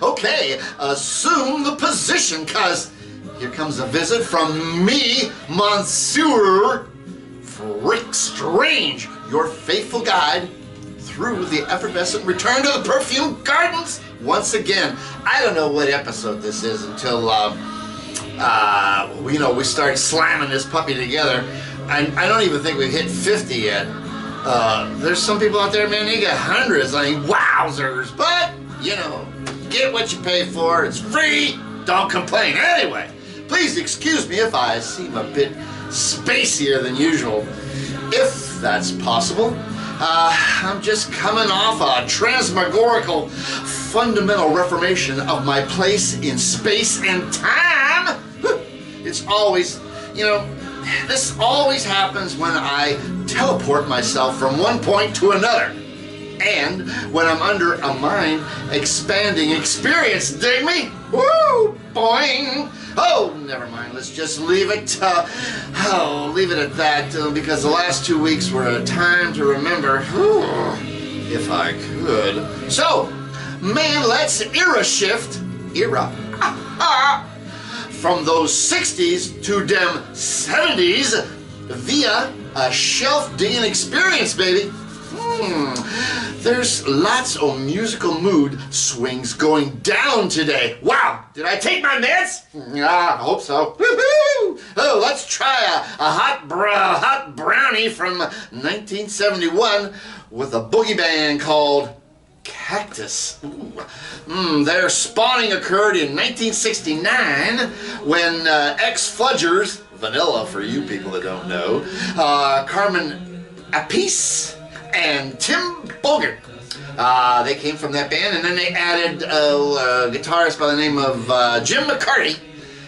Okay, assume the position, cause here comes a visit from me, Monsieur Rik Strange, your faithful guide through the effervescent return to the Perfumed Gardens once again. I don't know what episode this is until we start slamming this puppy together. I don't even think we've hit 50 yet. There's some people out there, man, they got hundreds. I mean, wowzers. But, get what you pay for. It's free. Don't complain. Anyway, please excuse me if I seem a bit spacier than usual, if that's possible. I'm just coming off a transmagorical fundamental reformation of my place in space and time. It's always, this always happens when I teleport myself from one point to another. And when I'm under a mind-expanding experience, dig me? Woo! Boing! Oh, never mind. Let's just leave it. Leave it at that, because the last 2 weeks were a time to remember. If I could. So, man, let's era shift. From those 60s to them 70s via a shelf-digging experience, baby. There's lots of musical mood swings going down today. Wow, did I take my meds? I hope so. Woohoo! Oh, let's try a hot brownie from 1971 with a boogie band called Cactus. Their spawning occurred in 1969 when ex-Fudgers, Vanilla for you people that don't know, Carmen Appice and Tim Bogert. They came from that band, and then they added a guitarist by the name of Jim McCarty,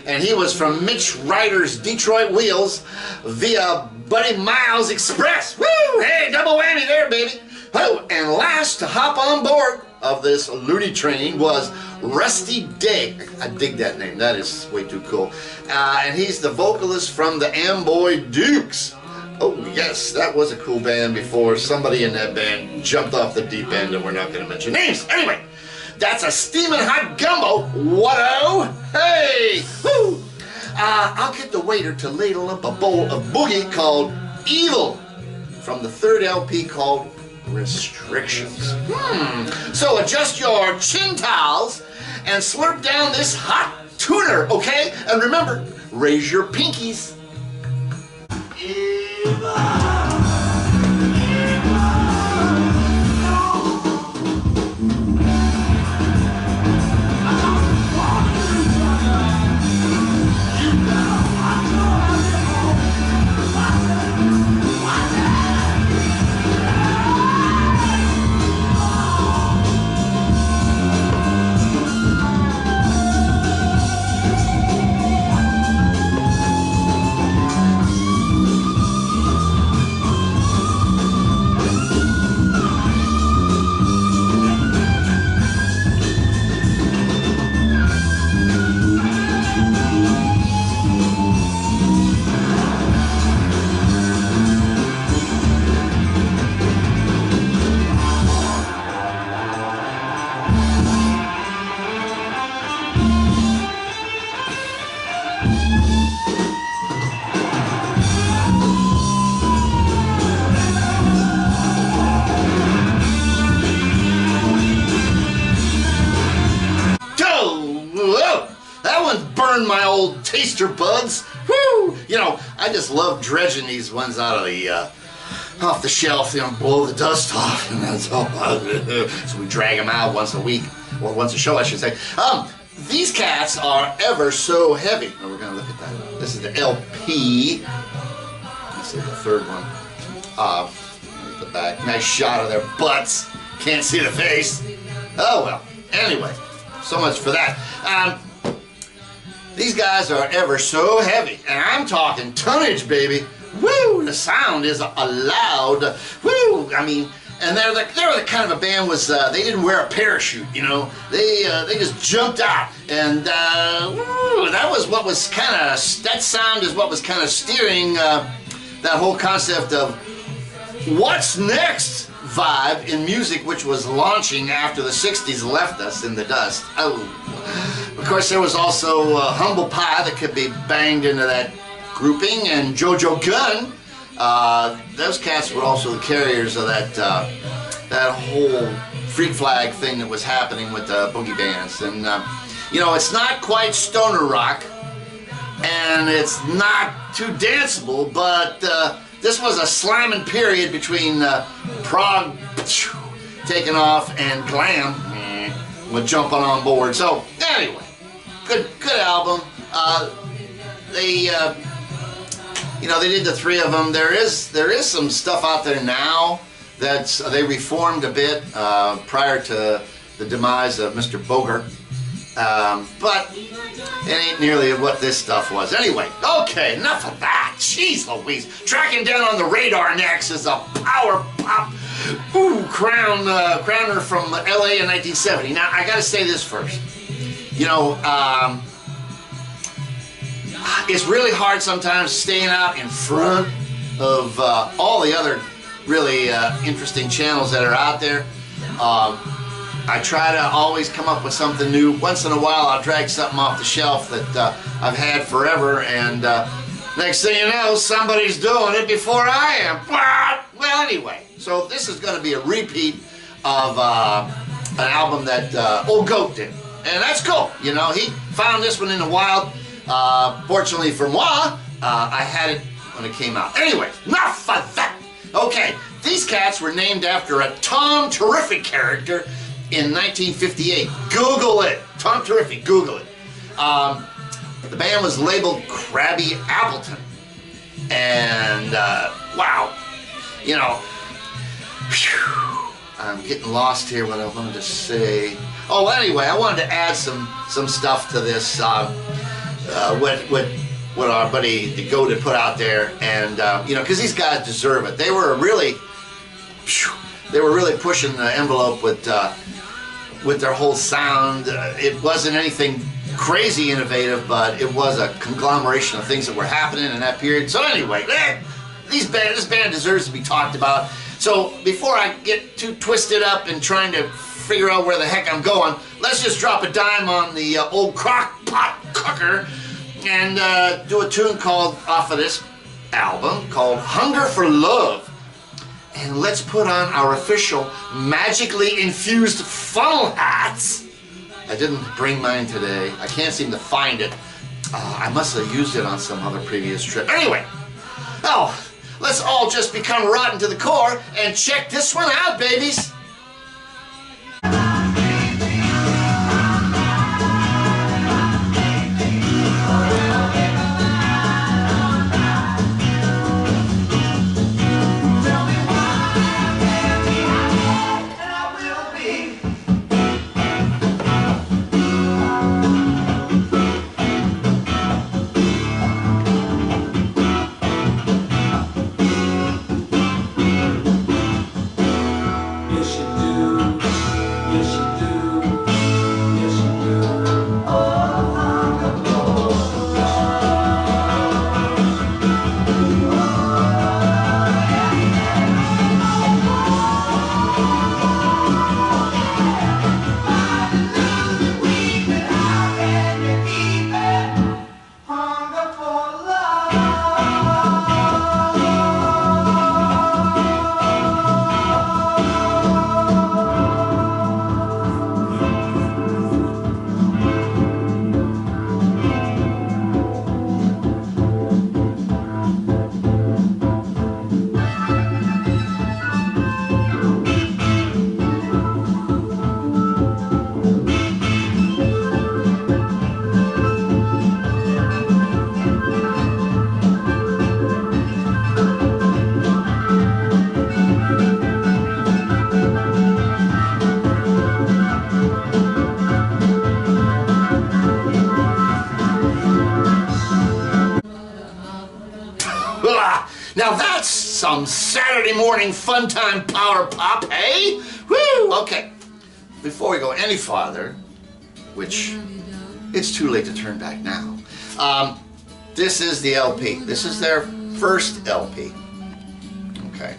and he was from Mitch Ryder's Detroit Wheels via Buddy Miles Express. Woo! Hey, double whammy there, baby. Oh, and last to hop on board of this loony train was Rusty Day. I dig that name. That is way too cool. And he's the vocalist from the Amboy Dukes. Oh yes, that was a cool band before somebody in that band jumped off the deep end, and we're not going to mention names. Anyway, that's a steaming hot gumbo. What-o? Hey! Woo! I'll get the waiter to ladle up a bowl of boogie called Evil from the third LP called Restrictions. So adjust your chin towels and slurp down this hot tuner, okay? And remember, raise your pinkies. My old taster buds. Woo! I just love dredging these ones out of the off the shelf, blow the dust off, and that's all. So we drag them out once a week, or once a show, I should say. These cats are ever so heavy. And we're gonna look at that. This is the LP. This is the third one. The back. Nice shot of their butts. Can't see the face. Oh well. Anyway, so much for that. These guys are ever so heavy, and I'm talking tonnage, baby. Woo! The sound is loud. Woo! I mean, and they were the kind of a band they didn't wear a parachute, They just jumped out, and woo, that sound is what was kind of steering that whole concept of what's next vibe in music which was launching after the 60s left us in the dust. Oh, of course there was also Humble Pie that could be banged into that grouping, and Jojo Gunn. Those cats were also the carriers of that whole freak flag thing that was happening with the boogie bands. And you know, it's not quite stoner rock, and it's not too danceable, but this was a slamming period between prog taking off and glam with jumping on board. So anyway, good album. They you know, they did the three of them. There is some stuff out there now that's they reformed a bit prior to the demise of Mr. Bogart, but it ain't nearly what this stuff was. Anyway, okay, enough of that. Jeez Louise. Tracking down on the radar next is a power pop crowner from LA in 1970. Now, I gotta say this first. You know, it's really hard sometimes staying out in front of all the other really interesting channels that are out there. I try to always come up with something new. Once in a while I'll drag something off the shelf that I've had forever, and next thing you know, somebody's doing it before I am. Well, anyway, so this is going to be a repeat of an album that Old Goat did, and that's cool. You know, he found this one in the wild. Fortunately for moi, I had it when it came out. Anyway, enough of that. Okay, these cats were named after a Tom Terrific character in 1958. Google it. Tom Terrific, Google it. The band was labeled Krabby Appleton. And, wow. You know, whew, I'm getting lost here what I wanted to say. Oh, anyway, I wanted to add some stuff to this, what our buddy the Goat had put out there, and you know, because these guys deserve it. They were really pushing the envelope with their whole sound. It wasn't anything crazy innovative, but it was a conglomeration of things that were happening in that period. So anyway, this band deserves to be talked about. So before I get too twisted up in trying to figure out where the heck I'm going, let's just drop a dime on the old crock pot cooker and do a tune off of this album called Hunger for Love. And let's put on our official magically infused funnel hats. I didn't bring mine today. I can't seem to find it. I must have used it on some other previous trip. Anyway, let's all just become rotten to the core and check this one out, babies. Now that's some Saturday morning fun time power pop, hey? Woo! Okay, before we go any farther, which it's too late to turn back now, this is the LP. This is their first LP. Okay,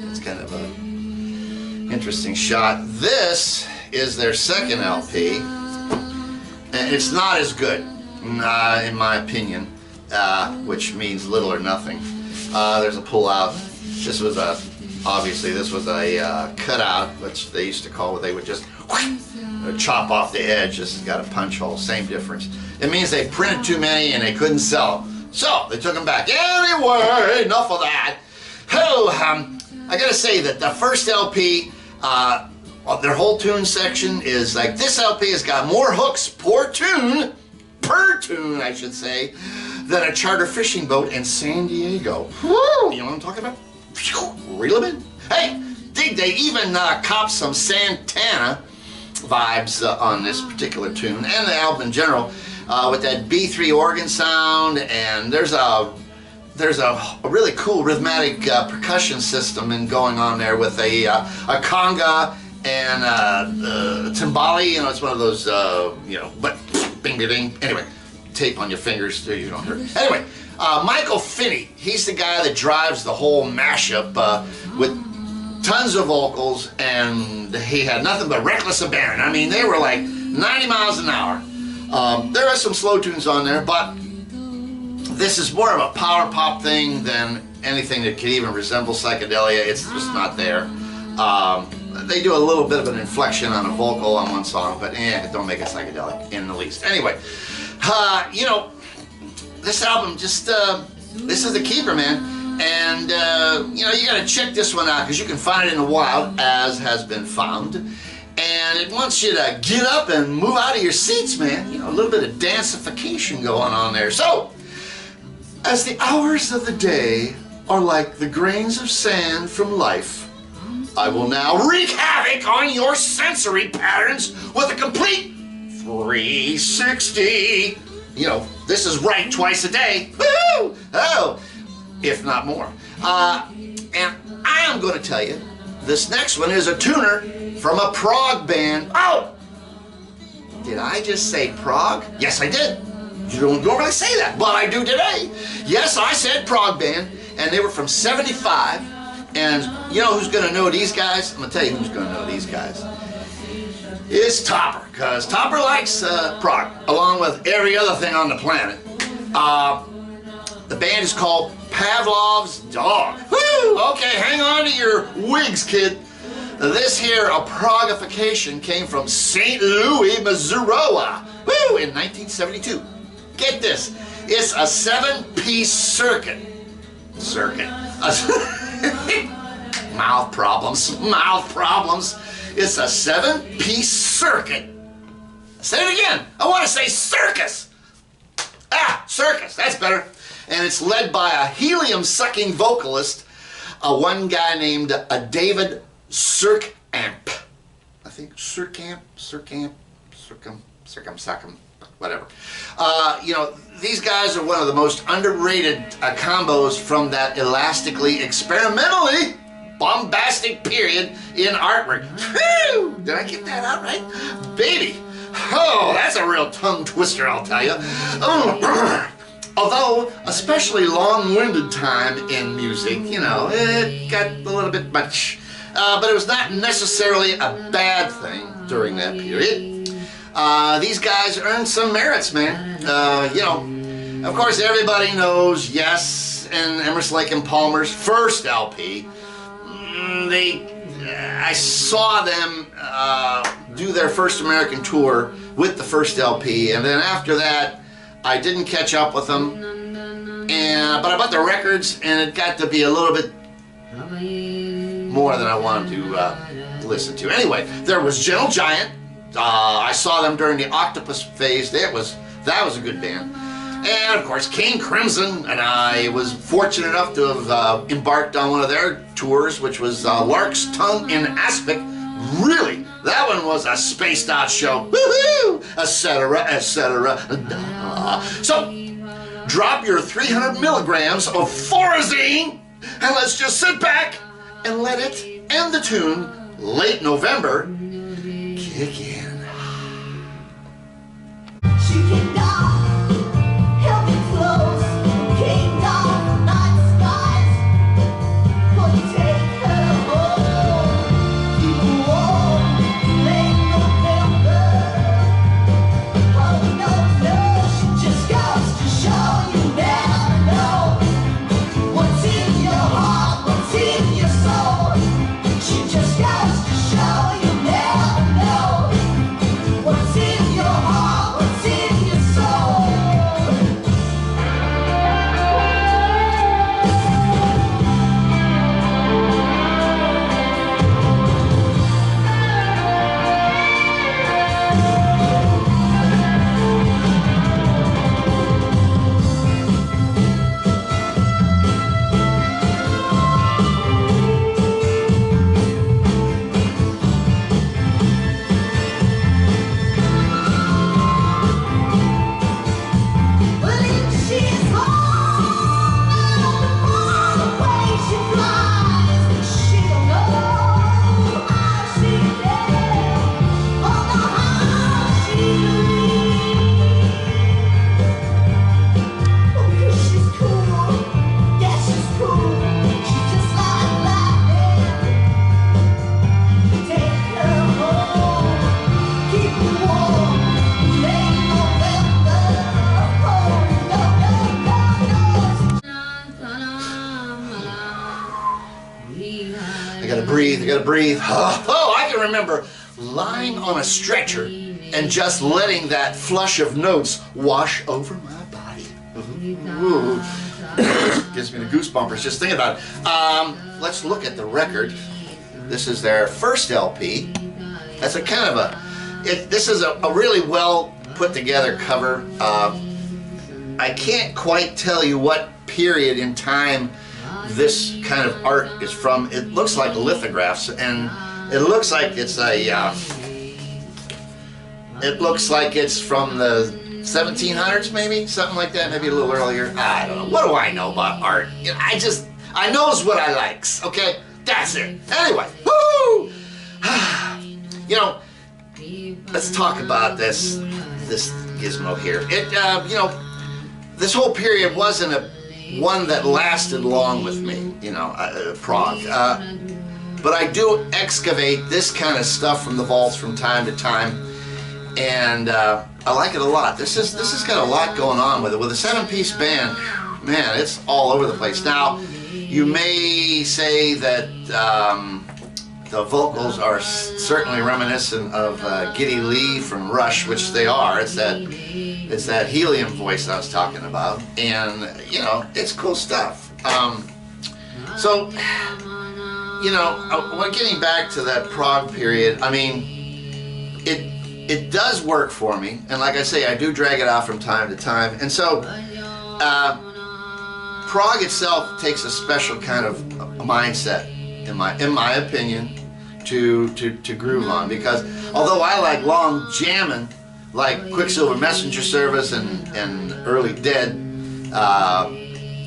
it's kind of a Interesting shot. This is their second LP, and it's not as good, in my opinion, which means little or nothing. There's a pull-out. This was obviously this was a cutout, which they used to call what they would just chop off the edge. This has got a punch hole, same difference. It means they printed too many and they couldn't sell them, so they took them back. Anyway, enough of that. I gotta say that the first LP, their whole tune section is like, this LP has got more hooks per tune, I should say, than a charter fishing boat in San Diego. Woo! You know what I'm talking about? Reel them in. Hey, they even copped some Santana vibes on this particular tune and the album in general, with that B3 organ sound, and there's a really cool rhythmic percussion system going on there with a conga and timbali. You know, it's one of those, but bing ding. Anyway, tape on your fingers so you don't hurt. Anyway, Michael Finney, he's the guy that drives the whole mashup with tons of vocals, and he had nothing but reckless abandon. I mean, they were like 90 miles an hour. There are some slow tunes on there, but this is more of a power pop thing than anything that could even resemble psychedelia. It's just not there. They do a little bit of an inflection on a vocal on one song, but it don't make it psychedelic in the least. Anyway, this album just, this is the keeper, man. And, you gotta check this one out, because you can find it in the wild, as has been found. And it wants you to get up and move out of your seats, man. A little bit of dancification going on there. So, as the hours of the day are like the grains of sand from life, I will now wreak havoc on your sensory patterns with a complete 360. This is right twice a day. Woo! Oh, if not more. And I am going to tell you, this next one is a tuner from a prog band. Oh! Did I just say prog? Yes, I did. You don't normally say that, but I do today. Yes, I said prog band, and they were from '75. And you know who's going to know these guys? I'm going to tell you who's going to know these guys. It's Topper, because Topper likes prog, along with every other thing on the planet. The band is called Pavlov's Dog. Woo! Okay, hang on to your wigs, kid. This here, a progification, came from St. Louis, Missouri, woo, in 1972. Get this, it's a 7-piece circuit. Mouth problems. It's a 7-piece circuit. Say it again. I want to say circus. Circus, that's better. And it's led by a helium-sucking vocalist, one guy named David Surkamp. I think Surkamp, whatever. These guys are one of the most underrated combos from that elastically, experimentally bombastic period in artwork. Whew! Did I get that out right? Baby! Oh, that's a real tongue twister, I'll tell you. Although, especially long-winded time in music, it got a little bit much. But it was not necessarily a bad thing during that period. These guys earned some merits, man. Of course, everybody knows Yes and Emerson, Lake and Palmer's first LP. I saw them do their first American tour with the first LP, and then after that, I didn't catch up with them. But I bought the records, and it got to be a little bit more than I wanted to listen to. Anyway, there was Gentle Giant. I saw them during the Octopus phase. That was a good band. And of course, King Crimson, and I was fortunate enough to have embarked on one of their tours, which was Lark's Tongue in Aspic. Really, that one was a spaced out show. Woohoo! Etc., etc. So, drop your 300 milligrams of Thorazine, and let's just sit back and let it and the tune, Late November, kick in. She came down, held me close, came down night skies. Will you take her home? breathe, I gotta breathe. Oh, I can remember lying on a stretcher and just letting that flush of notes wash over my body. Ooh. Gives me the goosebumpers just thinking about it. Let's look at the record. This is their first LP. That's a kind of this is a really well put together cover. I can't quite tell you what period in time this kind of art is from. It looks like lithographs, and it looks like it's it looks like it's from the 1700s, maybe something like that, maybe a little earlier. I don't know. What do I know about art? You know, I knows what I likes. Okay, that's it. Anyway, woo! You know, let's talk about this gizmo here. It you know, this whole period wasn't one that lasted long with me. You know, Prague. But I do excavate this kind of stuff from the vaults from time to time, and I like it a lot. This has got a lot going on with it. With a 7-piece band, man, it's all over the place. Now, you may say that the vocals are certainly reminiscent of Geddy Lee from Rush, which they are. It's that helium voice I was talking about, and you know, it's cool stuff. So, you know, getting back to that Prague period, I mean, it does work for me, and like I say, I do drag it out from time to time, and so Prague itself takes a special kind of mindset, in my opinion, to groove on, because although I like long jamming, like Quicksilver Messenger Service and Early Dead,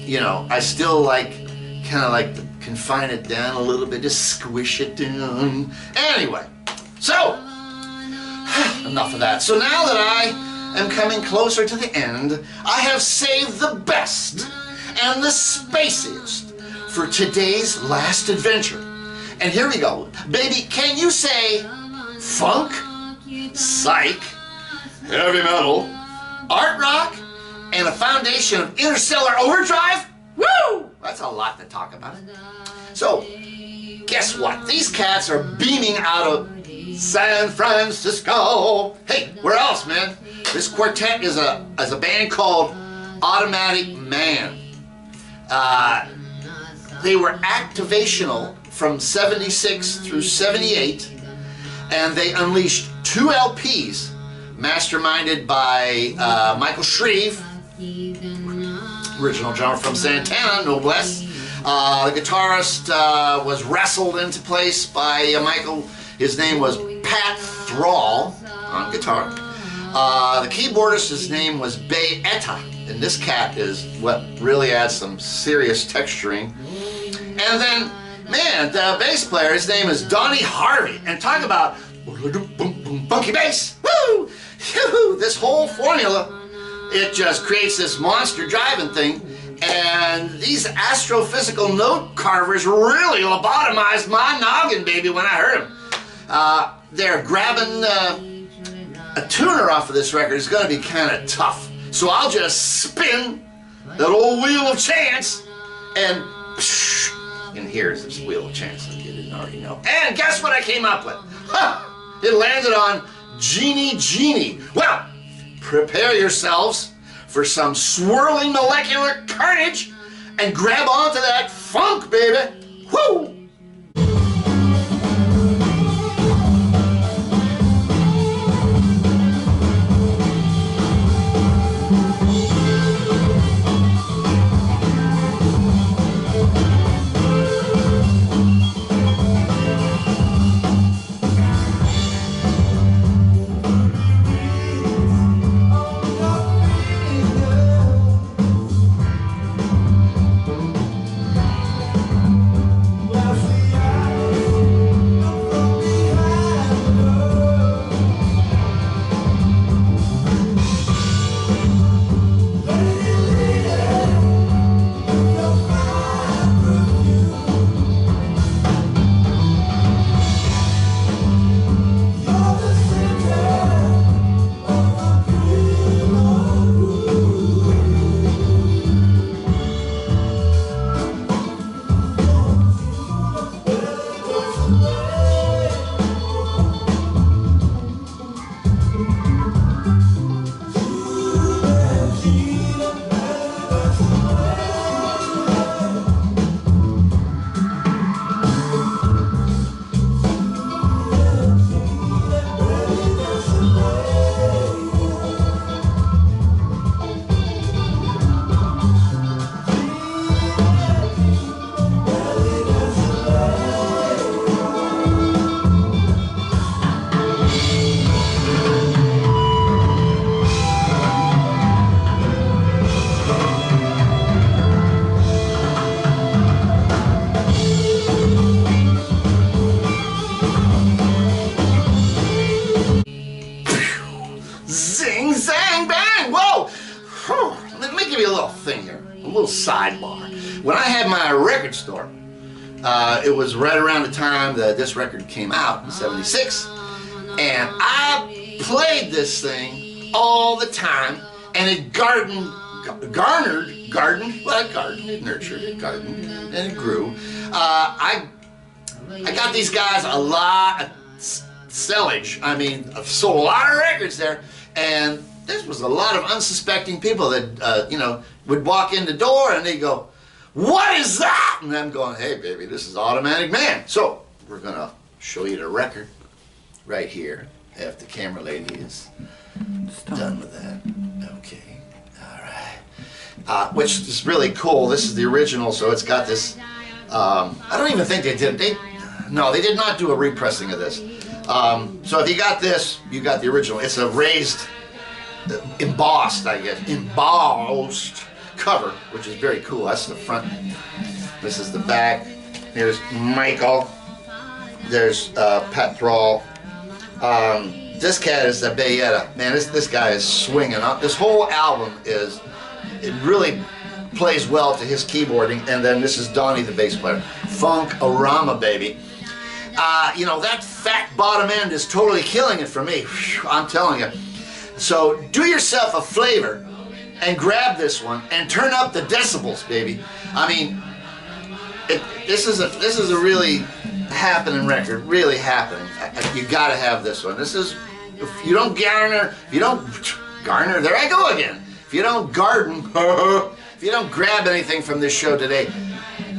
you know, I still kind of like to confine it down a little bit, just squish it down. Anyway, so enough of that. So now that I am coming closer to the end, I have saved the best and the spaciest for today's last adventure. And here we go. Baby, can you say funk, psych, heavy metal, art rock, and a foundation of interstellar overdrive? Woo! That's a lot to talk about. So, guess what? These cats are beaming out of San Francisco. Hey, where else, man? This quartet is a band called Automatic Man. They were activational from 76 through 78, and they unleashed 2 LPs masterminded by Michael Shreve, original drummer from Santana, no less. The guitarist was wrestled into place by Michael. His name was Pat Thrall on guitar. The keyboardist, his name was Bay Etta, and this cat is what really adds some serious texturing. And then, man, the bass player, his name is Donnie Harvey, and talk about funky bass. Woo! This whole formula, it just creates this monster driving thing, and these astrophysical note carvers really lobotomized my noggin, baby, when I heard them. They're grabbing a tuner off of this record is going to be kind of tough, so I'll just spin that old wheel of chance, and here's this wheel of chance that you didn't already know. And guess what I came up with? It landed on Genie Genie. Well, prepare yourselves for some swirling molecular carnage and grab onto that funk, baby. Woo! Bing, zang, bang. Whoa. Whew. Let me give you a little thing here, a little sidebar. When I had my record store, it was right around the time that this record came out in '76, and I played this thing all the time, and it it nurtured, it gardened, and it grew. I got these guys a lot of sellage. I mean, I've sold a lot of records there, and this was a lot of unsuspecting people that, you know, would walk in the door and they go, "What is that?" And I'm going, "Hey, baby, this is Automatic Man." So we're going to show you the record right here if the camera lady is done with that. Okay, all right. Which is really cool. This is the original, so it's got this. I don't even think they did. No, they did not do a repressing of this. So if you got this, you got the original. It's a raised, embossed, I guess, embossed cover, which is very cool. That's the front. This is the back. Here's Michael. There's Pat Thrall. This cat is the Bayetta. Man, this guy is swinging. This whole album it really plays well to his keyboarding. And then this is Donnie, the bass player. Funk-a-rama, baby. You know, that fat bottom end is totally killing it for me. Whew, I'm telling you. So do yourself a flavor and grab this one and turn up the decibels, baby. I mean, this is a really happening record, really happening. You gotta have this one. This is, if you don't garner, there I go again. If you don't garden, if you don't grab anything from this show today,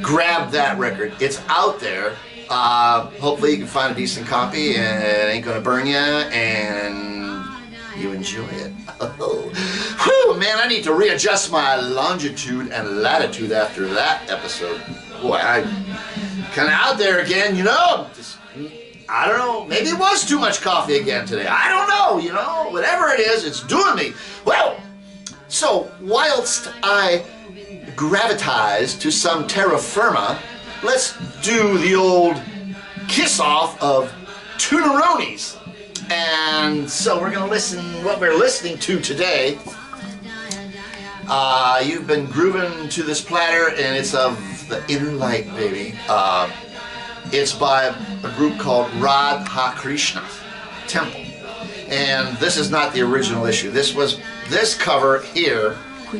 grab that record. It's out there. Hopefully you can find a decent copy and it ain't gonna burn you and you enjoy it. Whew, man, I need to readjust my longitude and latitude after that episode. Boy, I kind of out there again, you know. Just, I don't know, maybe it was too much coffee again today. I don't know, you know, whatever it is, it's doing me. Well, so whilst I gravitize to some terra firma, let's do the old kiss-off of Tuneronis. And so we're going to listen, what we're listening to today, you've been grooving to this platter, and it's of the Inner Light, baby. It's by a group called Radha Krishna Temple. And this is not the original issue. This cover here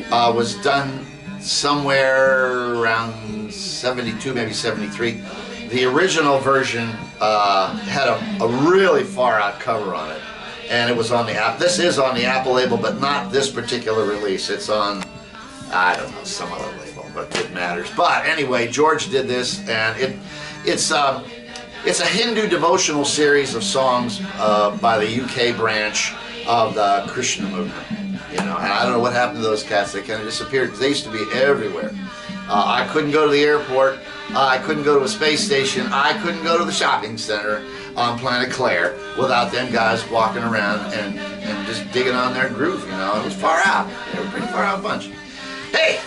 was done somewhere around 72, maybe 73. The original version had a really far out cover on it, and it was on the app. This is on the Apple label, but not this particular release. It's on, I don't know, some other label, but it matters. But anyway, George did this, and it's a Hindu devotional series of songs by the UK branch of the Krishna movement. You know, and I don't know what happened to those cats. They kind of disappeared because they used to be everywhere. I couldn't go to the airport. I couldn't go to a space station. I couldn't go to the shopping center on Planet Claire without them guys walking around and just digging on their groove, you know. It was far out. They were a pretty far out bunch. Hey,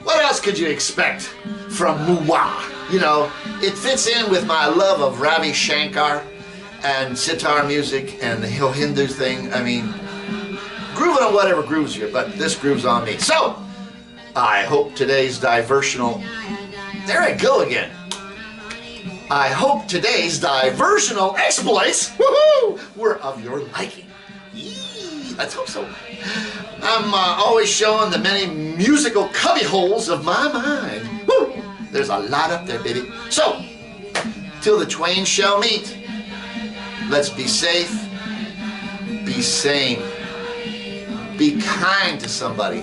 what else could you expect from Muwa? You know, it fits in with my love of Ravi Shankar and sitar music and the Hindu thing. I mean, grooving on whatever grooves you, but this grooves on me. So, I hope today's diversional... There I go again. I hope today's diversional exploits, woohoo, were of your liking. Yee, let's hope so. I'm always showing the many musical cubbyholes of my mind. Woo, there's a lot up there, baby. So, till the twain shall meet, let's be safe, be sane, be kind to somebody.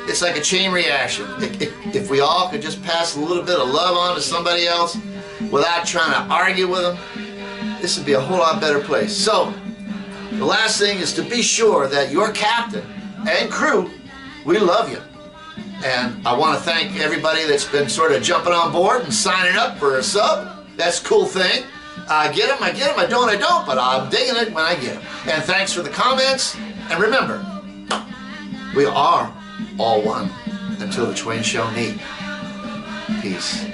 It's like a chain reaction. If we all could just pass a little bit of love on to somebody else without trying to argue with them, this would be a whole lot better place. So, the last thing is to be sure that your captain and crew, we love you. And I want to thank everybody that's been sort of jumping on board and signing up for a sub. That's a cool thing. I get them, I don't, but I'm digging it when I get them. And thanks for the comments. And remember, we are all one until the twain shall meet. Peace.